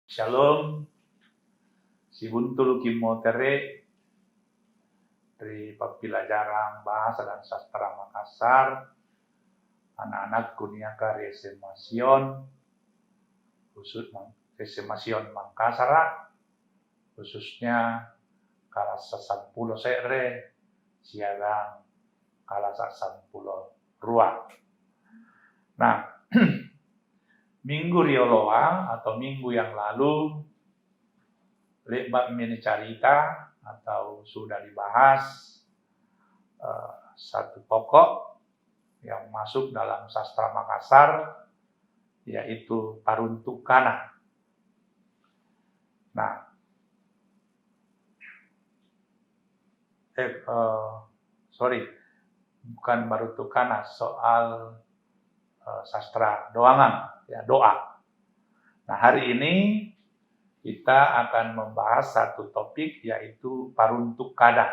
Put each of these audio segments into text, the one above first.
Shalom, Sibuntul Kimotere dari Pembelajaran Bahasa dan Sastra Makassar, anak-anak Kuniaka Resemasion, khusus Resemasion Makassar, khususnya Kalasa Sampulo Sere, Siagang Kalasa Sampulo Rua. Nah, minggu rioloa atau minggu yang lalu lebak mini carita atau sudah dibahas satu pokok yang masuk dalam sastra Makassar, yaitu Paruntukana. Nah, bukan Paruntukana, soal sastra doangan, ya, doa. Nah, hari ini kita akan membahas satu topik, yaitu Paruntukana.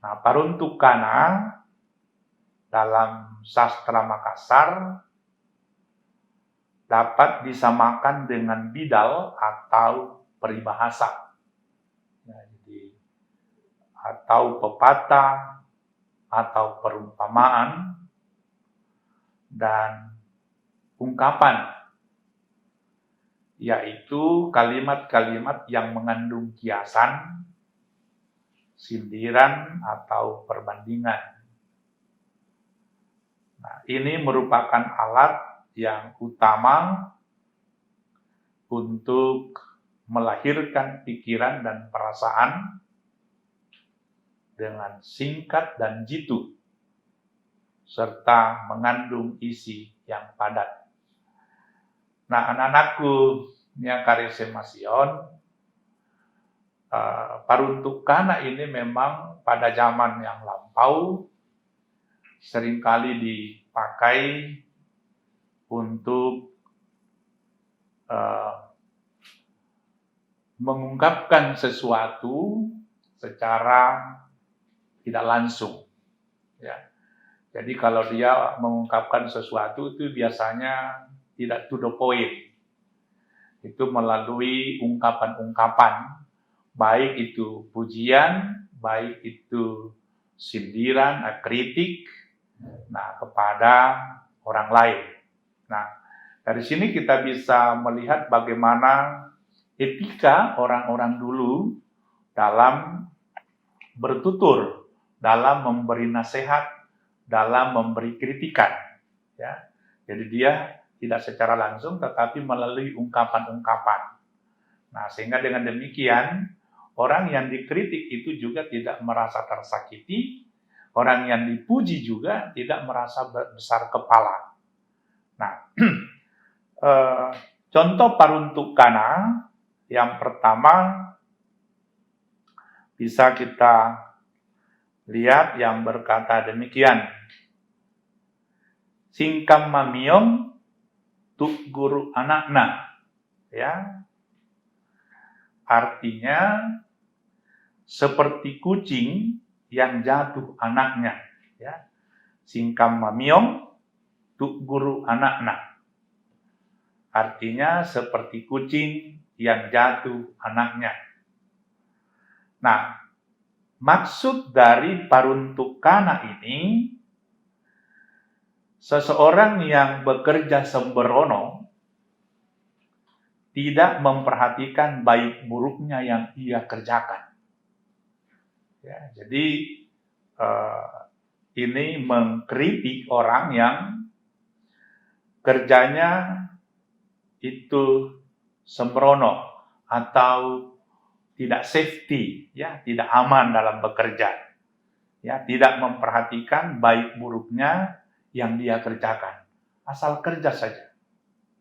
Nah, Paruntukana dalam sastra Makassar dapat disamakan dengan bidal atau peribahasa, ya, jadi atau pepatah atau perumpamaan dan ungkapan, yaitu kalimat-kalimat yang mengandung kiasan, sindiran atau perbandingan. Nah, ini merupakan alat yang utama untuk melahirkan pikiran dan perasaan dengan singkat dan jitu, serta mengandung isi yang padat. Nah, anak-anakku yang Resemasion, Paruntukana ini memang pada zaman yang lampau seringkali dipakai untuk mengungkapkan sesuatu secara tidak langsung, ya. Jadi kalau dia mengungkapkan sesuatu itu biasanya tidak to the point. Itu melalui ungkapan-ungkapan, baik itu pujian, baik itu sindiran, kritik, nah, kepada orang lain. Nah, dari sini kita bisa melihat bagaimana etika orang-orang dulu dalam bertutur, dalam memberi nasihat, dalam memberi kritikan, ya. Jadi dia tidak secara langsung, tetapi melalui ungkapan-ungkapan. Nah, sehingga dengan demikian orang yang dikritik itu juga tidak merasa tersakiti, orang yang dipuji juga tidak merasa besar kepala. Nah, contoh Paruntukana yang pertama bisa kita lihat yang berkata demikian. Singkam mamiom tuk guru anakna, ya. Artinya seperti kucing yang jatuh anaknya, ya. Singkam mamiom tuk guru anakna. Artinya seperti kucing yang jatuh anaknya. Nah, maksud dari Paruntukana ini, seseorang yang bekerja sembrono tidak memperhatikan baik buruknya yang ia kerjakan. Ya, jadi ini mengkritik orang yang kerjanya itu sembrono atau tidak safety, ya, tidak aman dalam bekerja, ya, tidak memperhatikan baik buruknya yang dia kerjakan, asal kerja saja,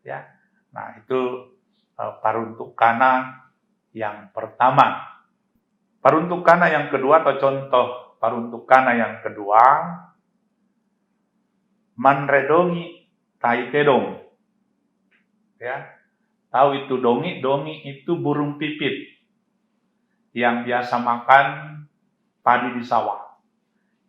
ya. Nah, itu Paruntukana yang pertama. Paruntukana yang kedua atau contoh Paruntukana yang kedua, manredongi taitedong, ya. Tahu itu dongi? Dongi itu burung pipit yang biasa makan padi di sawah.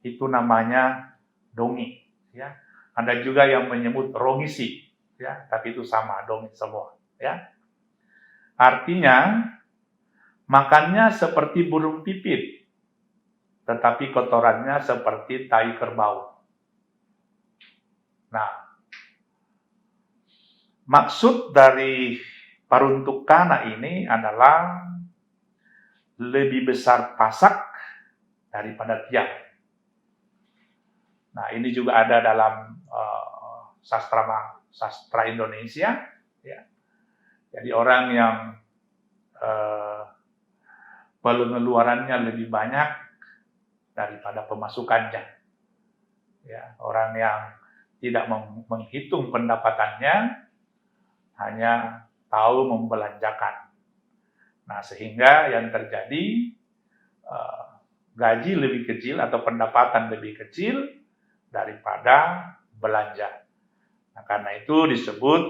Itu namanya dongi, ya. Ada juga yang menyebut rongisi, ya, tapi itu sama, dongi semua. Ya. Artinya makannya seperti burung pipit, tetapi kotorannya seperti tai kerbau. Nah, maksud dari paruntuk kana ini adalah lebih besar pasak daripada tiang. Nah, ini juga ada dalam sastra Indonesia. Ya. Jadi orang yang pengeluarannya lebih banyak daripada pemasukannya. Ya, orang yang tidak menghitung pendapatannya, hanya tahu membelanjakan. Nah, sehingga yang terjadi gaji lebih kecil atau pendapatan lebih kecil daripada belanja. Nah, karena itu disebut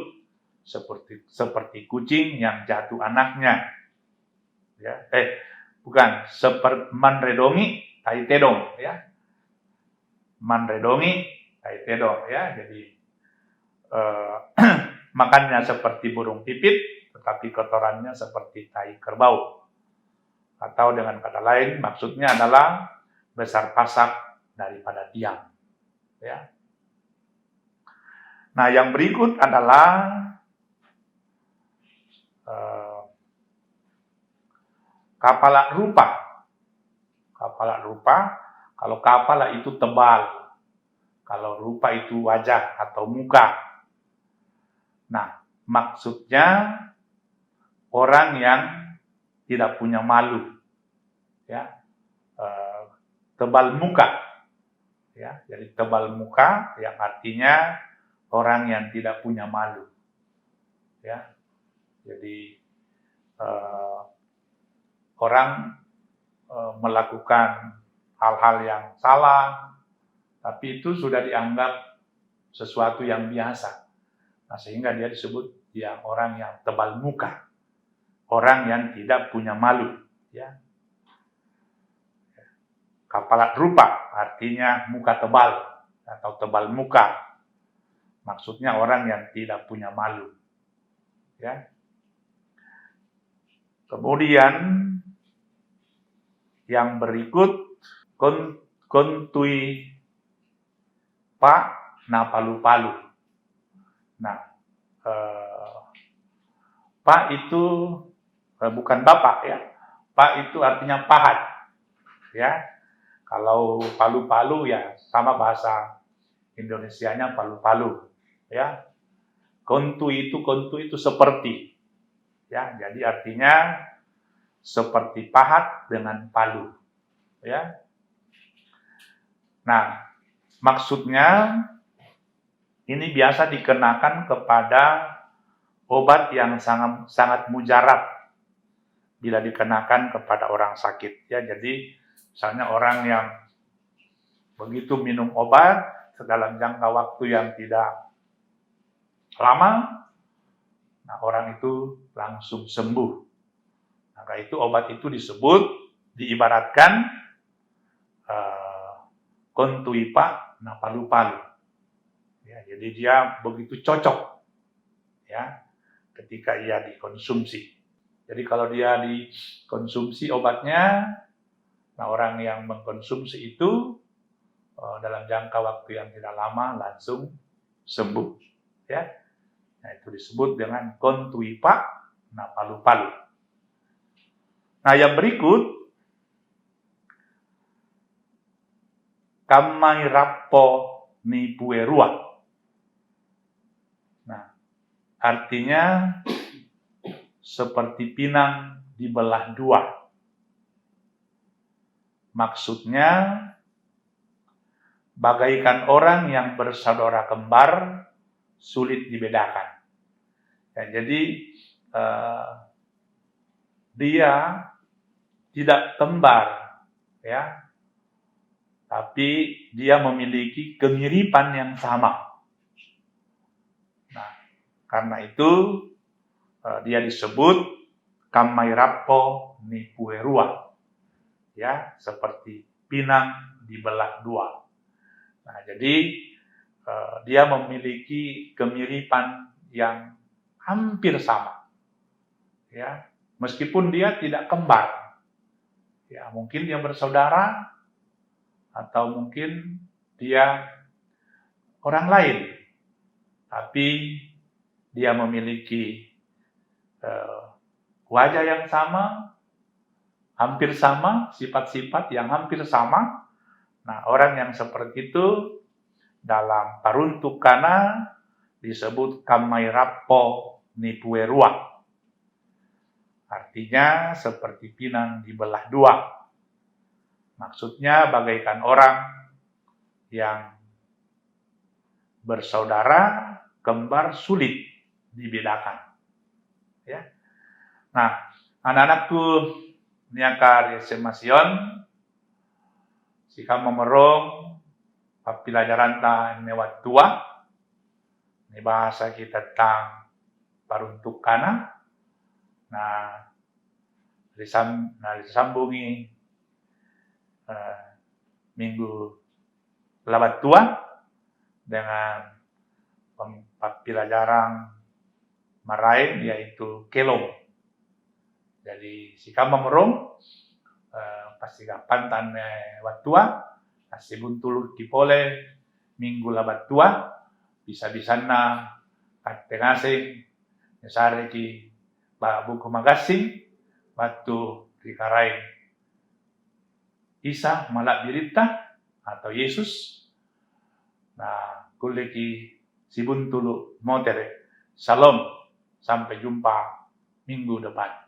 seperti kucing yang jatuh anaknya. Ya, bukan, seperti manredongi tai tedong, ya. Manredongi tai tedong, ya. Jadi makannya seperti burung pipit, tetapi kotorannya seperti tai kerbau. Atau dengan kata lain, maksudnya adalah besar pasak daripada tiang. Ya. Nah, yang berikut adalah kapala rupa. Kapala rupa, kalau kapala itu tebal, kalau rupa itu wajah atau muka. Nah, maksudnya orang yang tidak punya malu, ya, tebal muka, ya, jadi tebal muka yang artinya orang yang tidak punya malu, ya, jadi orang melakukan hal-hal yang salah, tapi itu sudah dianggap sesuatu yang biasa. Nah, sehingga dia disebut orang yang tebal muka, orang yang tidak punya malu. Ya. Kapalat rupa artinya muka tebal atau tebal muka. Maksudnya orang yang tidak punya malu. Ya. Kemudian yang berikut kontui pak na palu-palu. Nah, pak itu bukan bapak, ya. Pak itu artinya pahat, ya. Kalau palu-palu ya sama bahasa Indonesianya palu-palu, ya. Kontu itu seperti, ya. Jadi artinya seperti pahat dengan palu, ya. Nah, maksudnya ini biasa dikenakan kepada obat yang sangat mujarab bila dikenakan kepada orang sakit, ya. Jadi misalnya orang yang begitu minum obat dalam jangka waktu yang tidak lama, nah orang itu langsung sembuh. Maka itu obat itu diibaratkan kontuipa na palu-palu. Ya, jadi dia begitu cocok, ya, ketika ia dikonsumsi. Jadi kalau dia dikonsumsi obatnya, nah orang yang mengkonsumsi itu dalam jangka waktu yang tidak lama langsung sembuh, ya. Nah, itu disebut dengan kontuipa na palu-palu. Nah, yang berikut kamai rappo ni puerua. Nah, artinya seperti pinang dibelah dua. Maksudnya bagaikan orang yang bersaudara kembar sulit dibedakan. Ya, jadi dia tidak kembar, ya, tapi dia memiliki kemiripan yang sama. Nah, karena itu dia disebut kamai rappo ni puerua, ya, seperti pinang dibelah dua. Nah, jadi dia memiliki kemiripan yang hampir sama. Ya, meskipun dia tidak kembar. Ya, mungkin dia bersaudara atau mungkin dia orang lain, tapi dia memiliki wajah yang sama, hampir sama, sifat-sifat yang hampir sama. Nah, orang yang seperti itu dalam paruntukana disebut kamairapo nipuerua. Artinya seperti pinang dibelah dua. Maksudnya bagaikan orang yang bersaudara, kembar sulit dibedakan. Ya. Nah, anak-anakku niakar Sion, sika memerong pelajaran ta lewat tua, ini bahasa kita tentang paruntukana. Nah, disambungi minggu labat tua dengan pelajaran marahin yaitu kelong. Jadi sika memerong pasti pantan watua pasti buntul kipole minggu labat tua bisa-bisana katengasing nyesare ki buku magasing batu dikarai Isa malak dirita atau Yesus. Nah, kuleki si buntulu motere. Salam, sampai jumpa minggu depan.